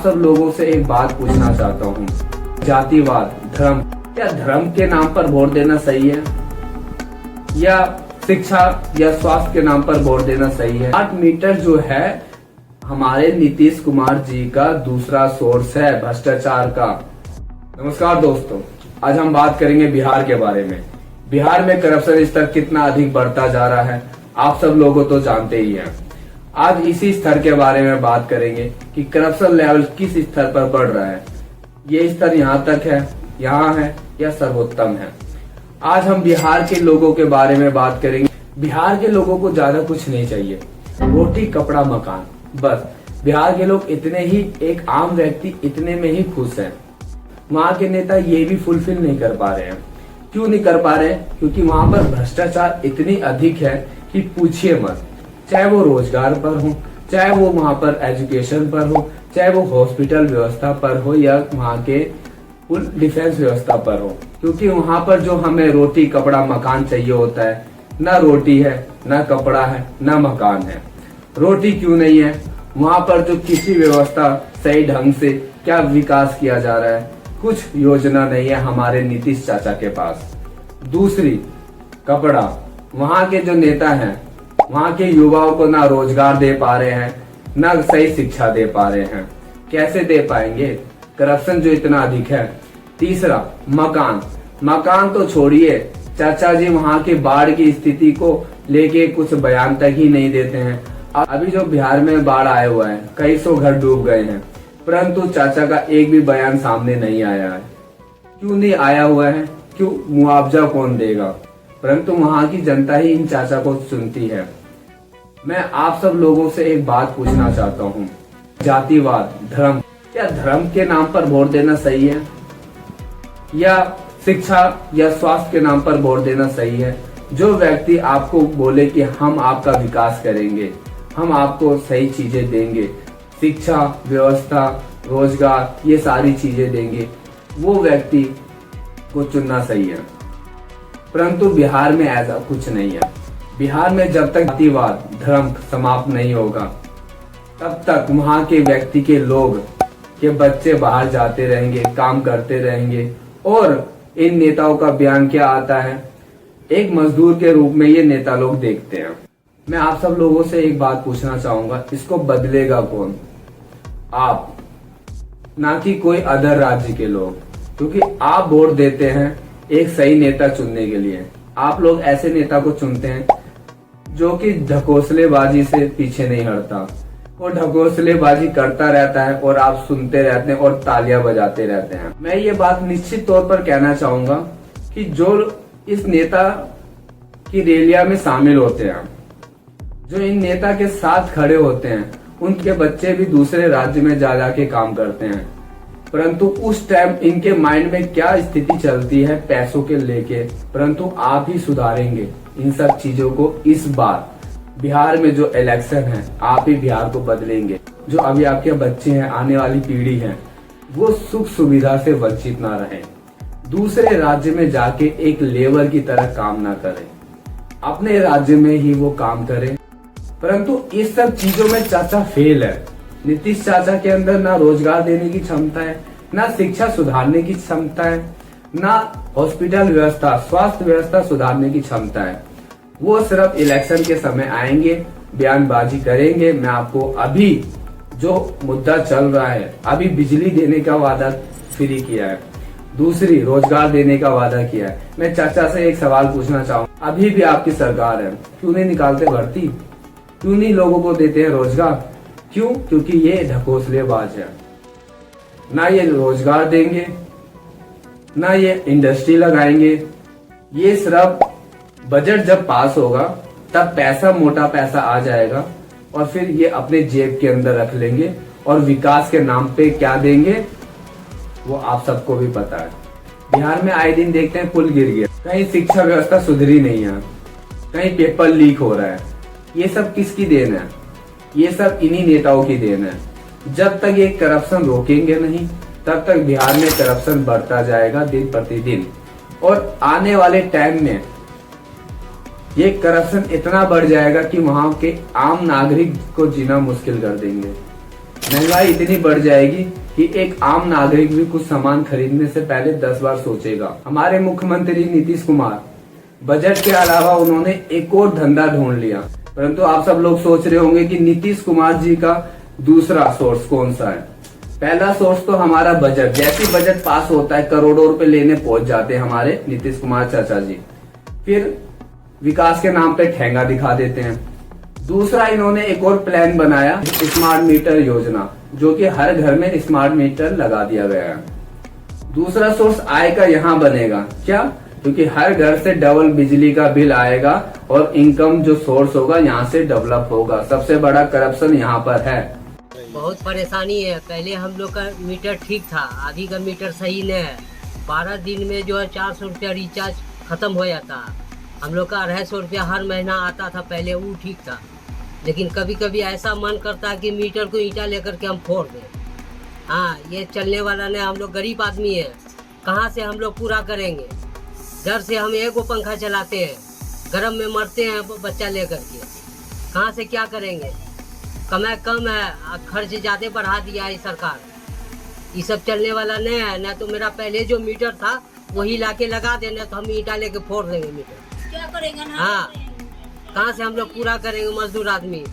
सब लोगों से एक बात पूछना चाहता हूँ। जातिवाद, धर्म, क्या धर्म के नाम पर वोट देना सही है या शिक्षा या स्वास्थ्य के नाम पर वोट देना सही है? स्मार्ट मीटर जो है हमारे नीतीश कुमार जी का दूसरा सोर्स है भ्रष्टाचार का। नमस्कार दोस्तों, आज हम बात करेंगे बिहार के बारे में। बिहार में करप्शन स्तर कितना अधिक बढ़ता जा रहा है, आप सब लोगों तो जानते ही हैं। आज इसी स्तर के बारे में बात करेंगे कि करप्शन लेवल किस स्तर पर बढ़ रहा है। ये स्तर यहाँ तक है, यहाँ है या सर्वोत्तम है। आज हम बिहार के लोगों के बारे में बात करेंगे। बिहार के लोगों को ज्यादा कुछ नहीं चाहिए, रोटी कपड़ा मकान, बस। बिहार के लोग इतने ही, एक आम व्यक्ति इतने में ही खुश है। वहाँ के नेता ये भी फुलफिल नहीं कर पा रहे हैं। क्यों नहीं कर पा रहे हैं? क्योंकि वहाँ पर भ्रष्टाचार इतनी अधिक है कि पूछिए मत। चाहे वो रोजगार पर हो, चाहे वो वहाँ पर एजुकेशन पर हो, चाहे वो हॉस्पिटल व्यवस्था पर हो या वहाँ के डिफेंस व्यवस्था पर हो। क्योंकि वहाँ पर जो हमें रोटी कपड़ा मकान चाहिए होता है, ना रोटी है, ना कपड़ा है, ना मकान है। रोटी क्यों नहीं है? वहाँ पर जो किसी व्यवस्था सही ढंग से क्या विकास किया जा रहा है, कुछ योजना नहीं है हमारे नीतीश चाचा के पास। दूसरी, कपड़ा, वहाँ के जो नेता हैं वहाँ के युवाओं को ना रोजगार दे पा रहे हैं, ना सही शिक्षा दे पा रहे हैं। कैसे दे पाएंगे? करप्शन जो इतना अधिक है। तीसरा, मकान। मकान तो छोड़िए, चाचा जी वहाँ की बाढ़ की स्थिति को लेके कुछ बयान तक ही नहीं देते हैं। अभी जो बिहार में बाढ़ आया हुआ है, कई सौ घर डूब गए हैं, परंतु चाचा का एक भी बयान सामने नहीं आया है। क्यों नहीं आया हुआ है? क्यों? मुआवजा कौन देगा? परंतु वहाँ की जनता ही इन चाचा को चुनती है। मैं आप सब लोगों से एक बात पूछना चाहता हूँ। जातिवाद, धर्म, क्या धर्म के नाम पर वोट देना सही है या शिक्षा या स्वास्थ्य के नाम पर वोट देना सही है? जो व्यक्ति आपको बोले कि हम आपका विकास करेंगे, हम आपको सही चीजें देंगे, शिक्षा व्यवस्था रोजगार ये सारी चीजें देंगे, वो व्यक्ति को चुनना सही है। परंतु बिहार में ऐसा कुछ नहीं है। बिहार में जब तक जातिवाद धर्म समाप्त नहीं होगा तब तक वहाँ के व्यक्ति के लोग के बच्चे बाहर जाते रहेंगे, काम करते रहेंगे। और इन नेताओं का बयान क्या आता है? एक मजदूर के रूप में ये नेता लोग देखते हैं। मैं आप सब लोगों से एक बात पूछना चाहूंगा, इसको बदलेगा कौन? आप, ना कि कोई अदर राज्य के लोग। क्योंकि आप वोट देते हैं एक सही नेता चुनने के लिए। आप लोग ऐसे नेता को चुनते हैं जो कि ढकोसलेबाजी से पीछे नहीं हटता। वो ढकोसलेबाजी करता रहता है और आप सुनते रहते हैं और तालियां बजाते रहते हैं। मैं ये बात निश्चित तौर पर कहना चाहूंगा कि जो इस नेता की रैलियां में शामिल होते हैं, जो इन नेता के साथ खड़े होते हैं, उनके बच्चे भी दूसरे राज्य में जा जाके काम करते हैं। परंतु उस टाइम इनके माइंड में क्या स्थिति चलती है पैसों के लेके। परंतु आप ही सुधारेंगे इन सब चीजों को। इस बार बिहार में जो इलेक्शन है, आप ही बिहार को बदलेंगे। जो अभी आपके बच्चे हैं, आने वाली पीढ़ी है, वो सुख सुविधा से वंचित ना रहे, दूसरे राज्य में जाके एक लेबर की तरह काम ना करें, अपने राज्य में ही वो काम करें। परंतु इस सब चीजों में चाचा फेल है। नीतीश चाचा के अंदर ना रोजगार देने की क्षमता है, ना शिक्षा सुधारने की क्षमता है, ना हॉस्पिटल व्यवस्था स्वास्थ्य व्यवस्था सुधारने की क्षमता है। वो सिर्फ इलेक्शन के समय आएंगे, बयानबाजी करेंगे। मैं आपको अभी जो मुद्दा चल रहा है, अभी बिजली देने का वादा फ्री किया है, दूसरी रोजगार देने का वादा किया है। मैं चाचा से एक सवाल पूछना चाहूँ, अभी भी आपकी सरकार है, क्यों नहीं निकालते भर्ती? क्यों नहीं लोगों को देते हैं रोजगार? क्यों? क्योंकि ये ढकोसलेबाज है। ना ये रोजगार देंगे, ना ये इंडस्ट्री लगाएंगे। ये सिर्फ बजट जब पास होगा तब पैसा, मोटा पैसा आ जाएगा और फिर ये अपने जेब के अंदर रख लेंगे और विकास के नाम पे क्या देंगे वो आप सबको भी पता है। बिहार में आए दिन देखते हैं पुल गिर गया, कहीं शिक्षा व्यवस्था सुधरी नहीं है, कहीं पेपर लीक हो रहा है। ये सब किसकी देन है? ये सब इन्हीं नेताओं की देन है। जब तक ये करप्शन रोकेंगे नहीं तब तक बिहार में करप्शन बढ़ता जाएगा दिन प्रतिदिन। और आने वाले टाइम में ये करप्शन इतना बढ़ जाएगा कि वहां के आम नागरिक को जीना मुश्किल कर देंगे। महंगाई इतनी बढ़ जाएगी कि एक आम नागरिक भी कुछ सामान खरीदने से पहले 10 बार सोचेगा। हमारे मुख्यमंत्री नीतीश कुमार बजट के अलावा उन्होंने एक और धंधा ढूंढ लिया। परंतु आप सब लोग सोच रहे होंगे कि नीतीश कुमार जी का दूसरा सोर्स कौन सा है। पहला सोर्स तो हमारा बजट, जैसे बजट पास होता है करोड़ों रुपए लेने पहुंच जाते हैं हमारे नीतीश कुमार चाचा जी, फिर विकास के नाम पे ठेंगा दिखा देते हैं। दूसरा इन्होंने एक और प्लान बनाया, स्मार्ट मीटर योजना, जो कि हर घर में स्मार्ट मीटर लगा दिया गया है। दूसरा सोर्स आय का यहाँ बनेगा, क्या? क्योंकि हर घर से डबल बिजली का बिल आएगा और इनकम जो सोर्स होगा यहाँ से डेवलप होगा। सबसे बड़ा करप्शन यहाँ पर है। बहुत परेशानी है। पहले हम लोग का मीटर ठीक था, आधी का मीटर सही नहीं है। 12 दिन में जो है 400 रुपया रिचार्ज खत्म हो जाता। हम लोग का 250 रुपया हर महीना आता था पहले, वो ठीक था। लेकिन कभी कभी ऐसा मन करता है कि मीटर को ईंटा लेकर के हम फोड़ दें। हाँ, ये चलने वाला नहीं। हम लोग गरीब आदमी है, कहाँ से हम लोग पूरा करेंगे? घर से हम एगो पंखा चलाते हैं, गर्म में मरते हैं बच्चा लेकर के। कहाँ से क्या करेंगे? कमाई कम है, खर्च ज़्यादा बढ़ा दिया है सरकार। ये सब चलने वाला नहीं है। ना तो मेरा पहले जो मीटर था वही लाके लगा देना, तो हम ईंटा लेके फोड़ देंगे मीटर। क्या करेंगे ना? हाँ, कहाँ से हम लोग पूरा करेंगे? मजदूर आदमी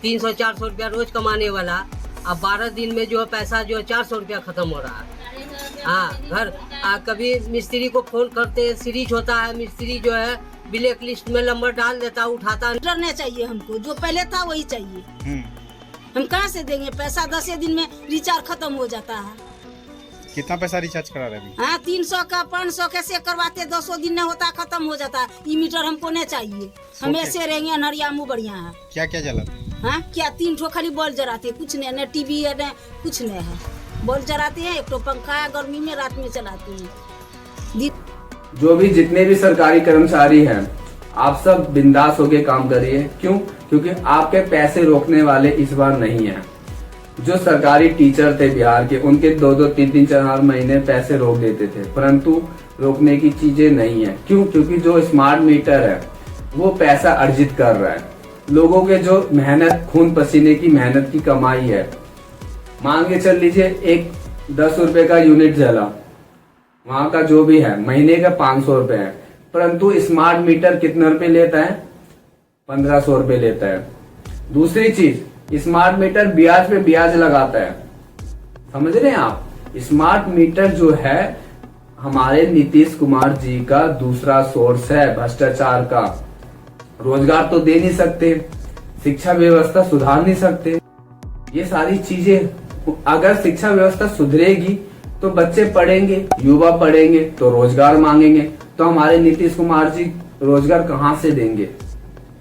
300-400 रुपया रोज कमाने वाला, अब 12 दिन में जो है पैसा जो है 400 रुपया खत्म हो रहा है। हाँ, घर कभी मिस्त्री को फोन करते, सीरीज होता है, मिस्त्री जो है ब्लैक लिस्ट में नंबर डाल देता, उठाता। डरना चाहिए हमको, जो पहले था वही चाहिए। हम कहाँ से देंगे पैसा? 10 दिन में रिचार्ज खत्म हो जाता है। कितना पैसा रिचार्ज करा रहे हैं? हाँ, 300 का 500 कैसे करवाते, 200 दिन नहीं होता, खत्म हो जाता। ये मीटर हमको नहीं चाहिए। हम ऐसे रहेंगे, नरिया मुँह बढ़िया है। क्या क्या जला? हाँ, क्या 3 ठो खाली बॉल जलाते, कुछ नहीं, न टीवी है न कुछ नहीं है। बॉल जलाते हैं, एक तो पंखा है, गर्मी में रात में चलाते हैं। जो भी जितने भी सरकारी कर्मचारी हैं, आप सब बिंदास होके काम करिए। क्यों? क्योंकि आपके पैसे रोकने वाले इस बार नहीं है। जो सरकारी टीचर थे बिहार के, उनके 2-2, 3-3, 4 महीने पैसे रोक देते थे, परंतु रोकने की चीजें नहीं है। क्यों? क्योंकि जो स्मार्ट मीटर है वो पैसा अर्जित कर रहा है। लोगों के जो मेहनत, खून पसीने की मेहनत की कमाई है, मान के चल लीजिए एक 10 रुपए का यूनिट जला, वहां का जो भी है महीने का 500 रुपए है। परंतु स्मार्ट मीटर कितने रुपए लेता है? 1500 रुपए लेता है। दूसरी चीज, स्मार्ट मीटर ब्याज पे ब्याज लगाता है। समझ रहे हैं आप? स्मार्ट मीटर जो है हमारे नीतीश कुमार जी का दूसरा सोर्स है भ्रष्टाचार का। रोजगार तो दे नहीं सकते, शिक्षा व्यवस्था सुधार नहीं सकते। ये सारी चीजें, अगर शिक्षा व्यवस्था सुधरेगी तो बच्चे पढ़ेंगे, युवा पढ़ेंगे तो रोजगार मांगेंगे, तो हमारे नीतीश कुमार जी रोजगार कहाँ से देंगे?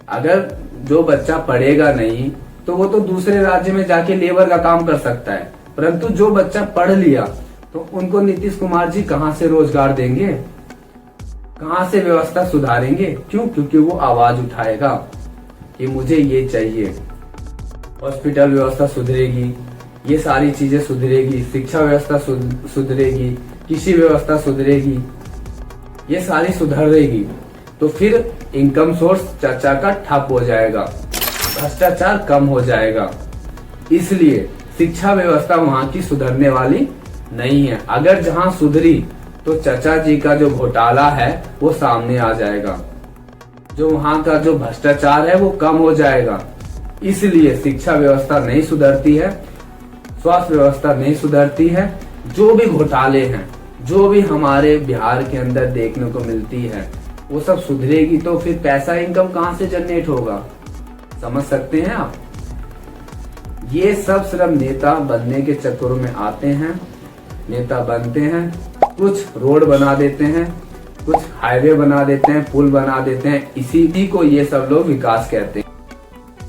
अगर जो बच्चा पढ़ेगा नहीं तो वो तो दूसरे राज्य में जाके लेबर का काम कर सकता है, परंतु जो बच्चा पढ़ लिया तो उनको नीतीश कुमार जी कहाँ से रोजगार देंगे? कहाँ से व्यवस्था सुधारेंगे? क्यों? क्योंकि वो आवाज उठाएगा कि मुझे ये चाहिए। हॉस्पिटल व्यवस्था सुधरेगी, ये सारी चीजें सुधरेगी, शिक्षा व्यवस्था सुधरेगी, कृषि व्यवस्था सुधरेगी, ये सारी सुधरेगी, तो फिर इनकम सोर्स चाचा का ठप हो जाएगा, भ्रष्टाचार कम हो जाएगा। इसलिए शिक्षा व्यवस्था वहां की सुधरने वाली नहीं है। अगर जहां सुधरी तो चाचा जी का जो घोटाला है वो सामने आ जाएगा, जो वहां का जो भ्रष्टाचार है वो कम हो जाएगा। इसलिए शिक्षा व्यवस्था नहीं सुधरती है, स्वास्थ्य व्यवस्था नहीं सुधरती है। जो भी घोटाले हैं, जो भी हमारे बिहार के अंदर देखने को मिलती है, वो सब सुधरेगी तो फिर पैसा, इनकम कहाँ से जनरेट होगा? समझ सकते हैं आप? ये सब सिर्फ नेता बनने के चक्करों में आते हैं। नेता बनते हैं, कुछ रोड बना देते हैं, कुछ हाईवे बना देते हैं, पुल बना देते हैं, इसी को ये सब लोग विकास कहते हैं।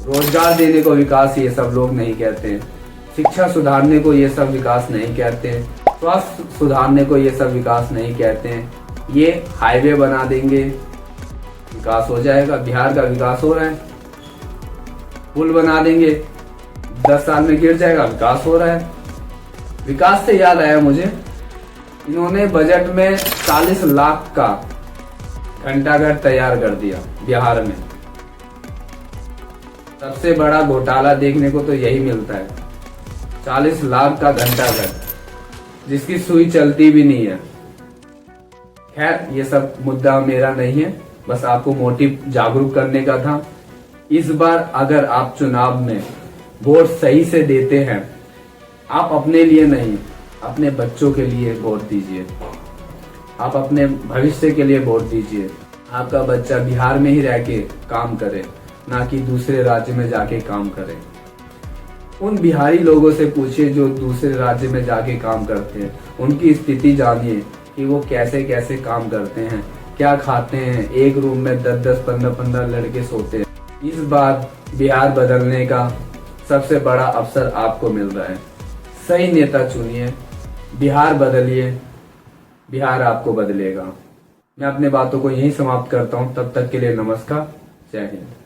रोजगार देने को विकास ये सब लोग नहीं कहते हैं। शिक्षा सुधारने को ये सब विकास नहीं कहते हैं। स्वास्थ्य सुधारने को ये सब विकास नहीं कहते हैं। ये हाईवे बना देंगे, विकास हो जाएगा। बिहार का विकास हो रहा है। पुल बना देंगे, 10 साल में गिर जाएगा, विकास हो रहा है। विकास से याद आया मुझे, इन्होंने बजट में 40 लाख का घंटाघर तैयार कर दिया बिहार में। सबसे बड़ा घोटाला देखने को तो यही मिलता है। 40 लाख का घंटाघर, जिसकी सुई चलती भी नहीं है। खैर, ये सब मुद्दा मेरा नहीं है, बस आपको मोटिव जागरूक करने का था। इस बार अगर आप चुनाव में वोट सही से देते हैं, आप अपने लिए नहीं, अपने बच्चों के लिए वोट दीजिए। आप अपने भविष्य के लिए वोट दीजिए। आपका बच्चा बिहार में ही रह के काम करे, ना कि दूसरे राज्य में जाके काम करे। उन बिहारी लोगों से पूछिए जो दूसरे राज्य में जाके काम करते हैं, उनकी स्थिति जानिए कि वो कैसे कैसे काम करते हैं, क्या खाते हैं। एक रूम में 10-10, 15-15 लड़के सोते हैं। इस बार बिहार बदलने का सबसे बड़ा अवसर आपको मिल रहा है। सही नेता चुनिए, बिहार बदलिए, बिहार आपको बदलेगा। मैं अपने बातों को यहीं समाप्त करता हूं। तब तक के लिए नमस्कार, जय हिंद।